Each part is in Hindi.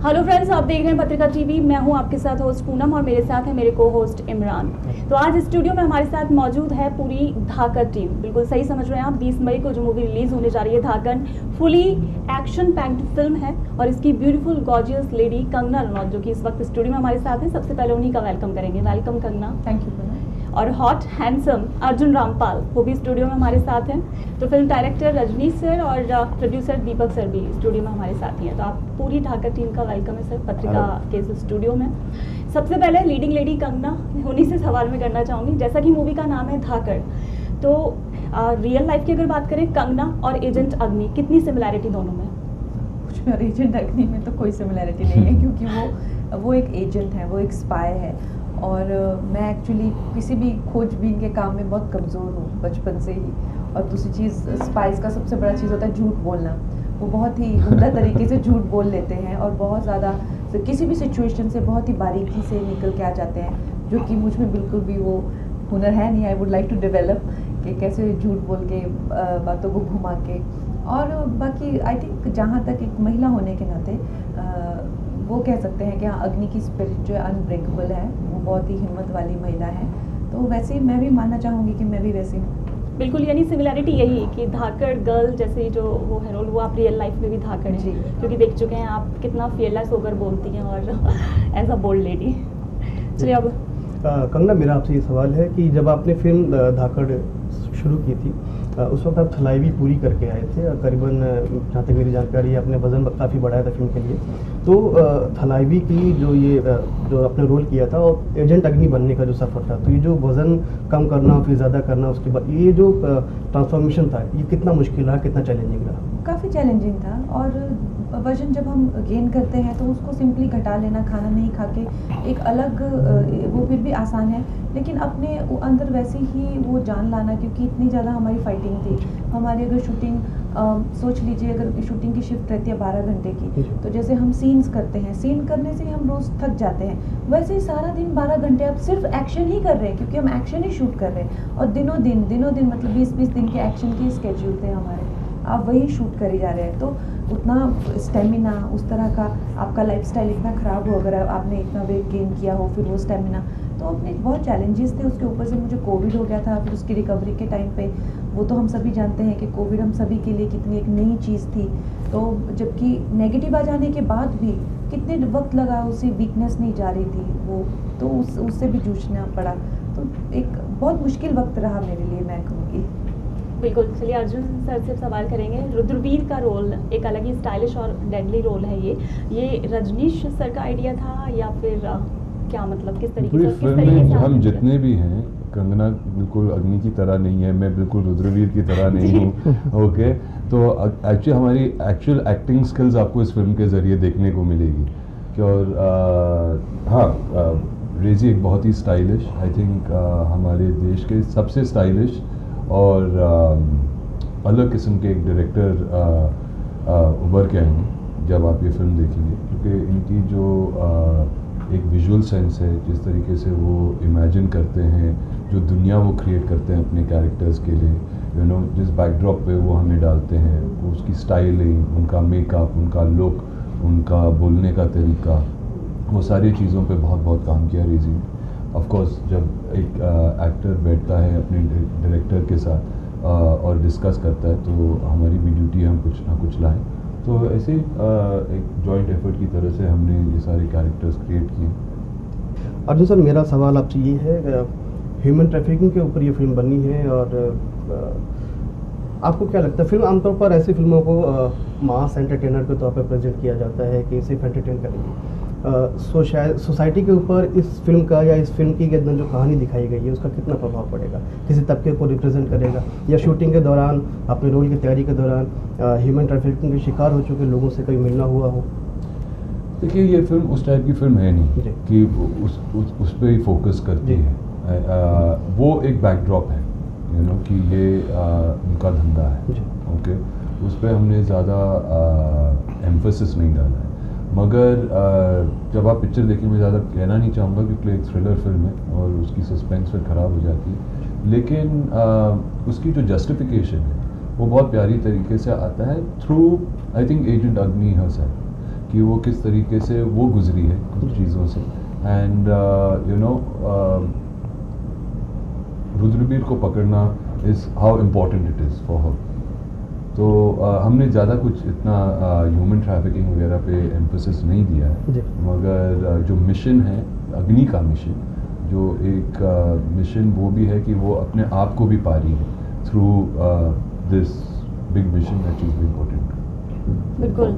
हेलो फ्रेंड्स, आप देख रहे हैं पत्रिका टीवी। मैं हूं आपके साथ होस्ट पूनम और मेरे साथ है मेरे को होस्ट इमरान। तो आज स्टूडियो में हमारे साथ मौजूद है पूरी धाकड़ टीम। बिल्कुल सही समझ रहे हैं आप, 20 मई को जो मूवी रिलीज होने जा रही है धाकड़, फुली एक्शन पैक्ड फिल्म है और इसकी beautiful gorgeous lady Kangana Ranaut जो कि इस वक्त स्टूडियो में हमारे साथ है। सबसे पहले उन्हीं का वेलकम करेंगे। Welcome Kangana. Thank you Poonam. और हॉट हैंडसम अर्जुन रामपाल वो भी स्टूडियो में हमारे साथ हैं। तो फिल्म डायरेक्टर रजनीश सर और प्रोड्यूसर दीपक सर भी स्टूडियो में हमारे साथ ही हैं। तो आप पूरी धाकड़ टीम का वेलकम है सर पत्रिका के इस स्टूडियो में। सबसे पहले लीडिंग लेडी कंगना, उन्हीं से सवाल मैं करना चाहूँगी। जैसा कि मूवी का नाम है धाकड़, तो रियल लाइफ की अगर बात करें कंगना और एजेंट अग्नि, कितनी सिमिलैरिटी दोनों में? कुछ में और एजेंट अग्नि में तो कोई सिमिलैरिटी नहीं है क्योंकि वो एक एजेंट है, वो एक स्पाई है। और मैं एक्चुअली किसी भी खोजबीन के काम में बहुत कमज़ोर हूँ बचपन से ही। और दूसरी चीज़, स्पाइस का सबसे बड़ा चीज़ होता है झूठ बोलना। वो बहुत ही उम्दा तरीके से झूठ बोल लेते हैं और बहुत ज़्यादा किसी भी सिचुएशन से बहुत ही बारीकी से निकल के आ जाते हैं, जो कि मुझ में बिल्कुल भी वो हुनर है नहीं। I would like to develop कि कैसे झूठ बोल के बातों को घुमा के। और बाकी आई थिंक जहाँ तक एक महिला होने के नाते वो कह सकते हैं कि हाँ, अग्नि की स्पिरिट जो है अनब्रेकेबल है, वो बहुत ही हिम्मत वाली महिला है। तो वैसे ही मैं भी मानना चाहूँगी कि मैं भी वैसी हूँ। बिल्कुल, यानी सिमिलैरिटी यही कि धाकड़ गर्ल जैसे जो वो है रोल, वो आप रियल लाइफ में भी धाकड़ हैं, क्योंकि देख चुके हैं आप कितना फियरलेस होकर बोलती हैं और एज अ बोल्ड लेडी। चलिए अब कंगना, मेरा आपसे ये सवाल है कि जब आपने फिल्म धाकड़ शुरू की थी उस वक्त आप थलाईवी पूरी करके आए थे। करीबन जहाँ तक मेरी जानकारी है आपने वज़न काफ़ी बढ़ाया था फिल्म के लिए। तो थलाईवी की जो आपने रोल किया था और एजेंट अग्नि बनने का जो सफ़र था, तो ये जो वज़न कम करना फिर ज़्यादा करना, उसके बाद ये जो ट्रांसफॉर्मेशन था, ये कितना मुश्किल रहा, कितना चैलेंजिंग रहा? काफ़ी चैलेंजिंग था। और वजन जब हम गेन करते हैं तो उसको सिंपली घटा लेना, खाना नहीं खा के एक अलग वो फिर भी आसान है, लेकिन अपने अंदर वैसे ही वो जान लाना, क्योंकि इतनी ज़्यादा हमारी फाइटिंग थी। हमारी अगर शूटिंग सोच लीजिए, अगर शूटिंग की शिफ्ट रहती है 12 घंटे की, तो जैसे हम सीन्स करते हैं, सीन करने से ही हम रोज़ थक जाते हैं, वैसे ही सारा दिन 12 घंटे आप सिर्फ एक्शन ही कर रहे हैं, क्योंकि हम एक्शन ही शूट कर रहे हैं। और दिनों दिन मतलब 20-20 दिन के एक्शन के स्केड्यूल थे हमारे, आप वही शूट करे जा रहे हैं। तो उतना स्टेमिना, उस तरह का आपका लाइफस्टाइल इतना ख़राब हो, अगर आपने इतना वेट गेन किया हो, फिर वो स्टेमिना, तो अपने बहुत चैलेंजेस थे। उसके ऊपर से मुझे कोविड हो गया था, फिर उसकी रिकवरी के टाइम पे वो तो हम सभी जानते हैं कि कोविड हम सभी के लिए कितनी एक नई चीज़ थी। तो जबकि नेगेटिव आ जाने के बाद भी कितने वक्त लगा, उसी वीकनेस नहीं जा रही थी वो, तो उससे भी जूझना पड़ा। तो एक बहुत मुश्किल वक्त रहा मेरे लिए, मैं कहूँगी। बिल्कुल। चलिए अर्जुन सर से सवाल करेंगे। रुद्रवीर का रोल एक अलग ही स्टाइलिश और डेडली रोल है। ये रजनीश सर का आइडिया था या फिर क्या, मतलब किस तरीके से? फिल्म में हम जितने भी हैं, कंगना बिल्कुल अग्नि की तरह नहीं है, मैं बिल्कुल रुद्रवीर की तरह नहीं हूँ। ओके, तो एक्चुअली हमारी एक्चुअल एक्टिंग स्किल्स आपको इस फिल्म के ज़रिए देखने को मिलेगी। और हाँ, रेजी एक बहुत ही स्टाइलिश, आई थिंक हमारे देश के सबसे स्टाइलिश और अलग किस्म के एक डायरेक्टर उभर के आएंगे जब आप ये फिल्म देखेंगे, क्योंकि इनकी जो एक विजुअल सेंस है, जिस तरीके से वो इमेजिन करते हैं, जो दुनिया वो क्रिएट करते हैं अपने कैरेक्टर्स के लिए, जिस बैकड्रॉप पे वो हमें डालते हैं, वो उसकी स्टाइलिंग, उनका मेकअप, उनका लुक, उनका बोलने का तरीका, वो सारी चीज़ों पे बहुत काम किया रेजी ने। ऑफ कोर्स जब एक एक्टर बैठता है अपने डायरेक्टर के साथ और डिस्कस करता है, तो हमारी भी ड्यूटी है हम कुछ ना कुछ लाएं। तो ऐसे एक जॉइंट एफर्ट की तरह से हमने ये सारे कैरेक्टर्स क्रिएट किए। अर्जुन सर, मेरा सवाल आपसे ये है, ह्यूमन ट्रैफिकिंग के ऊपर ये फिल्म बनी है और आपको क्या लगता है, फिल्म आमतौर पर ऐसी फिल्मों को मास एंटरटेनर के तौर पर प्रेजेंट किया जाता है कि सिर्फ एंटरटेन करेंगे, सोसाइटी के ऊपर इस फिल्म का या इस फिल्म की के अंदर जो कहानी दिखाई गई है उसका कितना प्रभाव पड़ेगा, किसी तबके को रिप्रेजेंट करेगा, या शूटिंग के दौरान अपने रोल की तैयारी के दौरान ह्यूमन ट्रैफिकिंग के शिकार हो चुके लोगों से कभी मिलना हुआ हो? देखिए, ये फिल्म उस टाइप की फिल्म है नहीं कि उस पर ही फोकस करती है। वो एक बैकड्रॉप है, कि ये उनका धंधा है। ओके, उस पर हमने ज़्यादा एम्फेसिस नहीं डाला है। मगर जब आप पिक्चर देखें, मैं ज़्यादा कहना नहीं चाहूँगा क्योंकि एक थ्रिलर फिल्म है और उसकी सस्पेंस फिर ख़राब हो जाती है, लेकिन उसकी जो जस्टिफिकेशन है वो बहुत प्यारी तरीके से आता है थ्रू, आई थिंक, एजेंट अग्नि हरसेल्फ, कि वो किस तरीके से वो गुजरी है कुछ चीज़ों से, एंड यू नो रुद्रवीर को पकड़ना is how important it is for her. तो हमने ज़्यादा कुछ इतना ह्यूमन ट्रैफिकिंग वगैरह पे एम्फोसिस नहीं दिया है, मगर जो मिशन है अग्नि का मिशन, जो एक मिशन वो भी है कि वो अपने आप को भी पा रही है through this big mission that is important. बिल्कुल।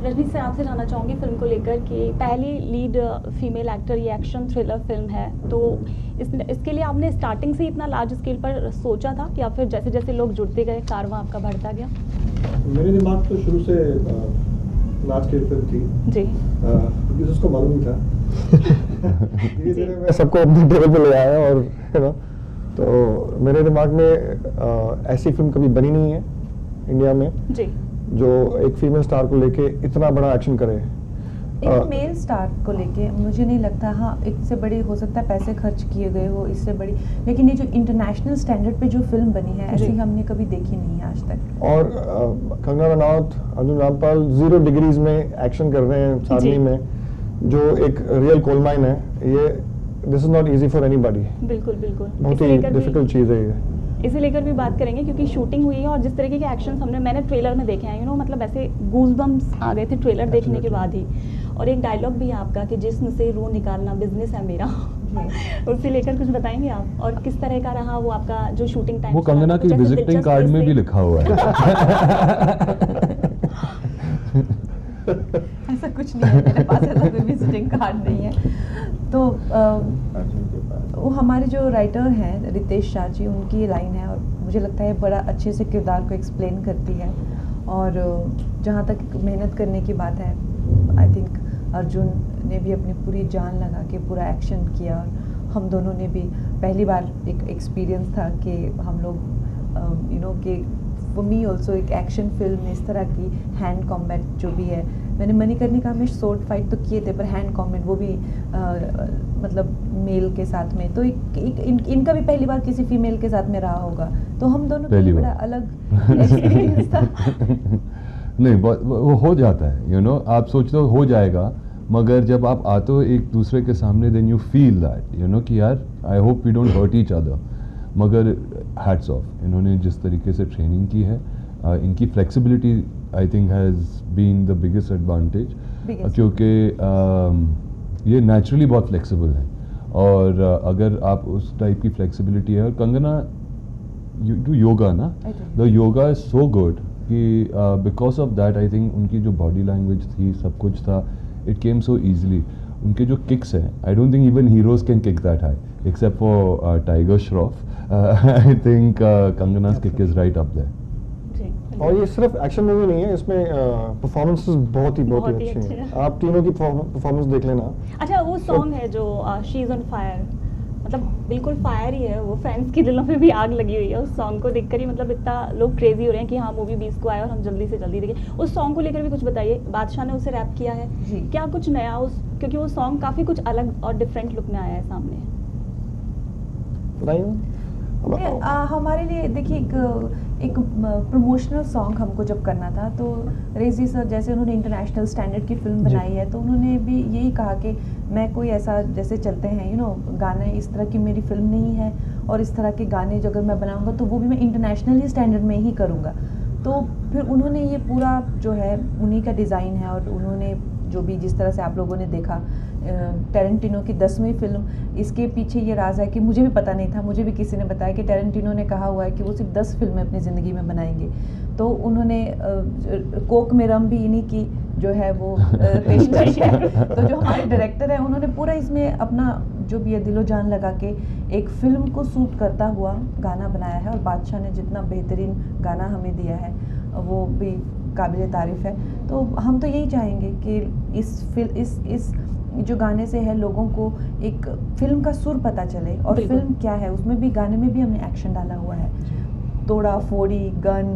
रजनी सर, आपसे जानना चाहूँगी फिल्म को लेकर कि पहली लीड फीमेल एक्टर, ये एक्शन थ्रिलर फिल्म है, तो इसके लिए आपने स्टार्टिंग से ही इतना लार्ज स्केल पर सोचा था या फिर जैसे जैसे लोग जुड़ते गए कारवां आपका बढ़ता गया? मेरे दिमाग तो शुरू से लार्ज स्केल फिल्म थी जी, क्योंकि उसको मालूम ही था। धीरे-धीरे मैं सबको अपने टेबल पे ले आया और यू नो, तो मेरे दिमाग में ऐसी फिल्म कभी बनी नहीं है इंडिया में जी, जो एक फीमेल स्टार को लेके इतना बड़ा एक्शन करे। एक मेल स्टार को लेके मुझे नहीं लगता, हाँ इससे बड़ी हो सकता है पैसे खर्च किए गए हो इससे बड़ी, लेकिन ये जो इंटरनेशनल स्टैंडर्ड पे जो फिल्म बनी है ऐसी हमने कभी देखी नहीं है आज तक। और कंगना रनौत, अर्जुन रामपाल 0 डिग्रीज में एक्शन कर रहे हैं चांदनी में, जो एक रियल कोल माइन है। ये this is not easy for anybody. बिल्कुल बिल्कुल। बहुत ही डिफिकल्ट चीज़ है ये। इसे लेकर भी बात करेंगे क्योंकि शूटिंग हुई है और जिस तरीके के एक्शंस मैंने ट्रेलर में देखे हैं, यू नो, मतलब ऐसे गूज़बम्स आ गए थे ट्रेलर देखने के बाद ही। और एक डायलॉग भी है आपका कि जिस्म से रूह निकालना बिजनेस है मेरा। उससे लेकर कुछ बताएंगे आप, और किस तरह का रहा वो आपका जो शूटिंग टाइम? वो कंगना की विजिटिंग कार्ड में भी लिखा हुआ है। ऐसा कुछ नहीं है, मेरे पास ऐसा कोई विजिटिंग कार्ड नहीं है। तो वो हमारे जो राइटर हैं रितेश शाह जी, उनकी लाइन है और मुझे लगता है बड़ा अच्छे से किरदार को एक्सप्लेन करती है। और जहाँ तक मेहनत करने की बात है, आई थिंक अर्जुन ने भी अपनी पूरी जान लगा के पूरा एक्शन किया, और हम दोनों ने भी पहली बार एक एक्सपीरियंस था कि हम लोग यू नो कि फॉर मी ऑल्सो एक एक्शन फिल्म में इस तरह की हैंड कॉम्बैट जो भी है, मैंने मणिकर्णिका में स्वॉर्ड फाइट तो किए थे पर हैंड कॉम्बैट वो भी मतलब मेल के साथ में, तो इनका भी पहली बार किसी फीमेल के साथ में रहा होगा, तो हम दोनों के लिए बड़ा अलग एक्सपीरियंस था। नहीं, वो हो जाता है, यू नो, आप सोचते हो हो जाएगा, मगर जब आप आते हो एक दूसरे के सामने then you feel that, you know, कि यार I hope we don't hurt each other. मगर हैट्स ऑफ, इन्होंने जिस तरीके से ट्रेनिंग की है, इनकी flexibility I think has been the biggest advantage, क्योंकि ये नेचुरली बहुत फ्लेक्सिबल है। और अगर आप उस टाइप की फ्लेक्सिबिलिटी है, और कंगना यू डू योगा ना, the yoga is so good कि because of that I think उनकी जो बॉडी लैंग्वेज थी, सब कुछ था, इट केम सो ईजिली। उनके जो किक्स हैं, I don't think even heroes can kick that high except for Tiger Shroff. I think Kangana's kick is right up there. और ये सिर्फ एक्शन मूवी नहीं है, इसमें परफॉर्मेंसेस बहुत ही अच्छी हैं। आप तीनों की परफॉर्मेंस देख लेना। अच्छा, वो सॉन्ग है जो शी इज ऑन फायर, मतलब बिल्कुल फायर ही है वो, फैंस की दिलों में भी आग लगी हुई है उस सॉन्ग को देखकर ही, मतलब इतना लोग क्रेजी हो रहे हैं कि हाँ मूवी 20 को आए और हम जल्दी से जल्दी देखें। उस सॉन्ग को लेकर भी कुछ बताइए, बादशाह ने उसे रैप किया है, क्या कुछ नया उस, क्योंकि वो सॉन्ग काफ़ी कुछ अलग और डिफरेंट लुक में आया है सामने। हमारे लिए देखिए एक प्रमोशनल सॉन्ग हमको जब करना था, तो रेजी सर जैसे उन्होंने इंटरनेशनल स्टैंडर्ड की फिल्म बनाई है, तो उन्होंने भी यही कहा कि मैं कोई ऐसा जैसे चलते हैं यू नो गाने, इस तरह की मेरी फिल्म नहीं है, और इस तरह के गाने जो अगर मैं बनाऊंगा तो वो भी मैं इंटरनेशनल ही स्टैंडर्ड में ही करूँगा। तो फिर उन्होंने ये पूरा जो है उन्हीं का डिज़ाइन है, और उन्होंने जो भी जिस तरह से आप लोगों ने देखा टेरेंटिनो की 10वीं फिल्म, इसके पीछे ये राज है कि मुझे भी पता नहीं था, मुझे भी किसी ने बताया कि टेरेंटिनो ने कहा हुआ है कि वो सिर्फ 10 फिल्में अपनी ज़िंदगी में बनाएंगे। तो उन्होंने कोक में रम भी इन्हीं की जो है वो पेशकश है। तो जो हमारे डायरेक्टर हैं उन्होंने पूरा इसमें अपना जो भी है दिलो जान लगा के एक फ़िल्म को सूट करता हुआ गाना बनाया है, और बादशाह ने जितना बेहतरीन गाना हमें दिया है वो भी काबिल तारीफ़ है। तो हम तो यही चाहेंगे कि इस जो गाने से है लोगों को एक फिल्म का सुर पता चले, और फिल्म क्या है, उसमें भी गाने में भी हमने एक्शन डाला हुआ है, तोड़ा फोड़ी गन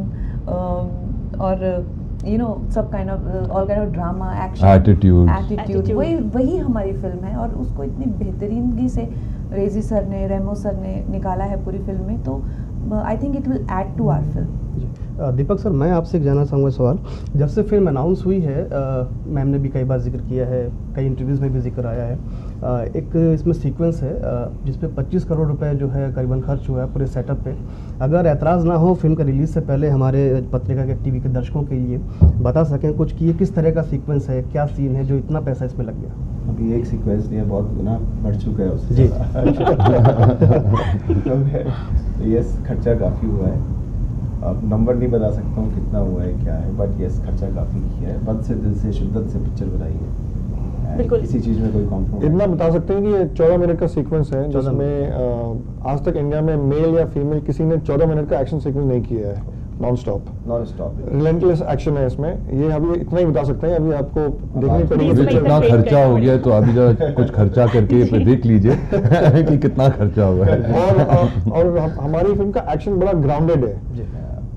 और यू नो सब kind of all kind of drama action attitude वही हमारी फिल्म है, और उसको इतनी बेहतरीनगी से रेजी सर ने, रेमो सर ने निकाला है पूरी फिल्म में। तो I think it will add to our film. Deepak sir, मैं आपसे एक जानना चाहूँगा सवाल। जब से फिल्म अनाउंस हुई है, मैम ने भी कई बार जिक्र किया है, कई इंटरव्यूज़ में भी जिक्र आया है, एक इसमें सीक्वेंस है जिसपे 25 करोड़ रुपए जो है करीबन खर्च हुआ है पूरे सेटअप पे। अगर ऐतराज़ ना हो, फिल्म का रिलीज़ से पहले हमारे पत्रिका के टीवी के दर्शकों के लिए बता सकें कुछ कि ये किस तरह का सीक्वेंस है, क्या सीन है जो इतना पैसा इसमें लग गया? अभी एक सीक्वेंस नहीं है, बहुत गुना बढ़ चुका है उससे जी। तो यस, खर्चा काफ़ी हुआ है। अब नंबर नहीं बता सकता हूँ कितना हुआ है क्या है, बट यस खर्चा काफ़ी किया है। मन से, दिल से, शिद्दत से पिक्चर बनाई है। बिल्कुल। किसी चीज़ में कोई कॉम्प्रोमाइज इतना बता सकते हैं कि ये 14 मिनट का सीक्वेंस है, 14 जिसमें आज तक इंडिया में मेल या फीमेल किसी ने 14 मिनट का एक्शन सीक्वेंस नहीं किया है नॉन स्टॉप। रिलेंटलेस एक्शन है इसमें। ये अभी इतना ही बता सकते हैं, अभी आपको देखनी पड़ेगी बीस अभी मई कितना तक खर्चा हो गया, तो अभी जरा कुछ खर्चा करके फिर देख लीजिए कि कितना खर्चा हुआ है। और हमारी फिल्म का एक्शन बड़ा ग्राउंडेड है। जी।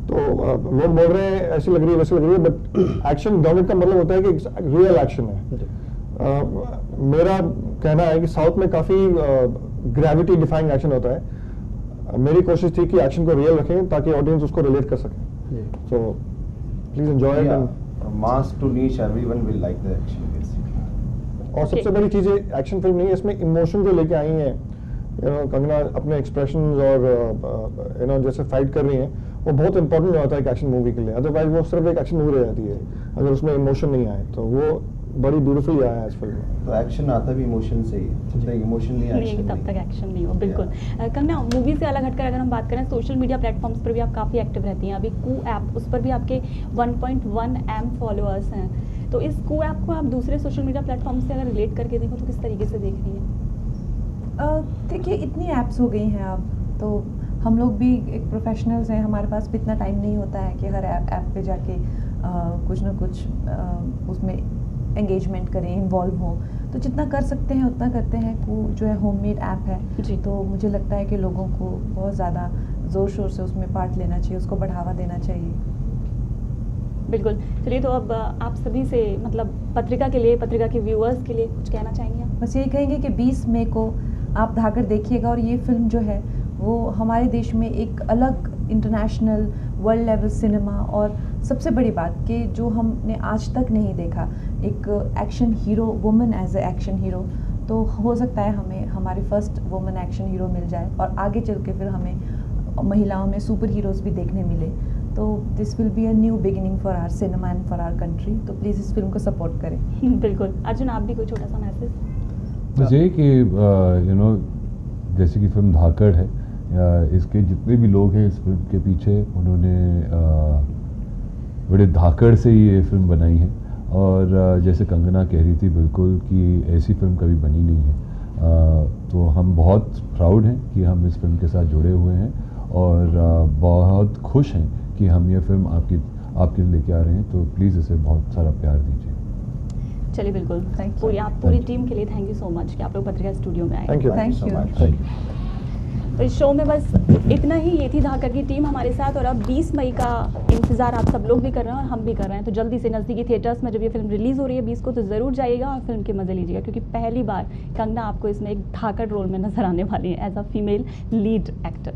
तो लोग बोल रहे हैं ऐसी लग रही है वैसी लग रही है, बट एक्शन ग्राउंडेड का मतलब होता है कि रियल एक्शन है। जी। मेरा कहना है कि साउथ में काफी ग्रेविटी डिफाइंग एक्शन होता है। मेरी कोशिश थी कि एक्शन को रियल रखें ताकि ऑडियंस उसको रिलेट कर सके। जी। So please enjoy it. Mass to niche, everyone will like the action basically. और सबसे बड़ी चीज है, एक्शन फिल्म नहीं है, इसमें इमोशन जो लेके आई हैं, कंगना अपने एक्सप्रेशंस और जैसे फाइट कर रही हैं, वो बहुत इंपॉर्टेंट होता है एक एक्शन मूवी के लिए। अदरवाइज वो सिर्फ एक एक्शन मूवी रह जाती है अगर उसमें इमोशन नहीं आए। तो वो बड़ी ब्यूटीफुली आया है इस फिल्म में। तो एक्शन आता भी इमोशन से ही, जब तक इमोशन नहीं नहीं एक्शन तब तक एक्शन नहीं हो। बिल्कुल। कंगना, मूवी से अलग हटकर अगर हम बात करें, सोशल मीडिया प्लेटफॉर्म्स पर भी आप काफ़ी एक्टिव रहती हैं। अभी कू ऐप, उस पर भी आपके 1.1 M फॉलोअर्स हैं। तो इस कू ऐप को आप दूसरे सोशल मीडिया प्लेटफॉर्म से अगर रिलेट करके देखो तो किस तरीके से देख रही हैं? देखिए, इतनी ऐप्स हो गई हैं अब, तो हम लोग भी एक प्रोफेशनल्स हैं, हमारे पास भी इतना टाइम नहीं होता है कि हर ऐप पे जाके कुछ ना कुछ उसमें एंगेजमेंट करें, इन्वॉल्व हों। तो जितना कर सकते हैं उतना करते हैं। कू जो है होममेड ऐप है, जी। तो मुझे लगता है कि लोगों को बहुत ज़्यादा ज़ोर शोर से उसमें पार्ट लेना चाहिए, उसको बढ़ावा देना चाहिए। बिल्कुल। चलिए, तो अब आप सभी से, मतलब पत्रिका के लिए, पत्रिका के व्यूअर्स के लिए कुछ कहना चाहेंगे आप? बस यही कहेंगे कि 20 मई को आप धाकड़ देखिएगा, और ये फिल्म जो है वो हमारे देश में एक अलग इंटरनेशनल वर्ल्ड लेवल सिनेमा, और सबसे बड़ी बात कि जो हमने आज तक नहीं देखा, एक action hero, women as a action hero, तो हो सकता है हमें हमारी फर्स्ट वुमेन एक्शन हीरो मिल जाए, और आगे चल के फिर हमें महिलाओं में सुपर हीरोज़ भी देखने मिले। तो this will be a new beginning for our cinema and for our country. तो प्लीज़ इस फिल्म को सपोर्ट करें। बिल्कुल। अर्जुन, आप भी कोई छोटा सा मैसेज? बस यही कि जैसे कि फिल्म धाकड़ है, इसके जितने भी लोग हैं इस फिल्म के पीछे, उन्होंने बड़े धाकड़ से ही ये फिल्म बनाई है। और जैसे कंगना कह रही थी बिल्कुल कि ऐसी फिल्म कभी बनी नहीं है। तो हम बहुत प्राउड हैं कि हम इस फिल्म के साथ जुड़े हुए हैं, और बहुत खुश हैं कि हम ये फिल्म आपके लिए लेके आ रहे हैं। तो प्लीज़ इसे बहुत सारा प्यार दीजिए। चलिए, बिल्कुल। Thank you. आप पूरी टीम के लिए थैंक यू सो मच कि आप लोग पत्रिका स्टूडियो में आए। Thank you. Thank so you. much. Thank you. तो इस शो में बस इतना ही। ये थी धाकड़ की टीम हमारे साथ, और अब 20 मई का इंतज़ार आप सब लोग भी कर रहे हैं और हम भी कर रहे हैं। तो जल्दी से नज़दीकी थिएटर्स में जब ये फिल्म रिलीज़ हो रही है 20 को, तो ज़रूर जाइएगा और फिल्म के मज़े लीजिएगा, क्योंकि पहली बार कंगना आपको इसमें एक धाकड़ रोल में नजर आने वाली है as a female lead actor.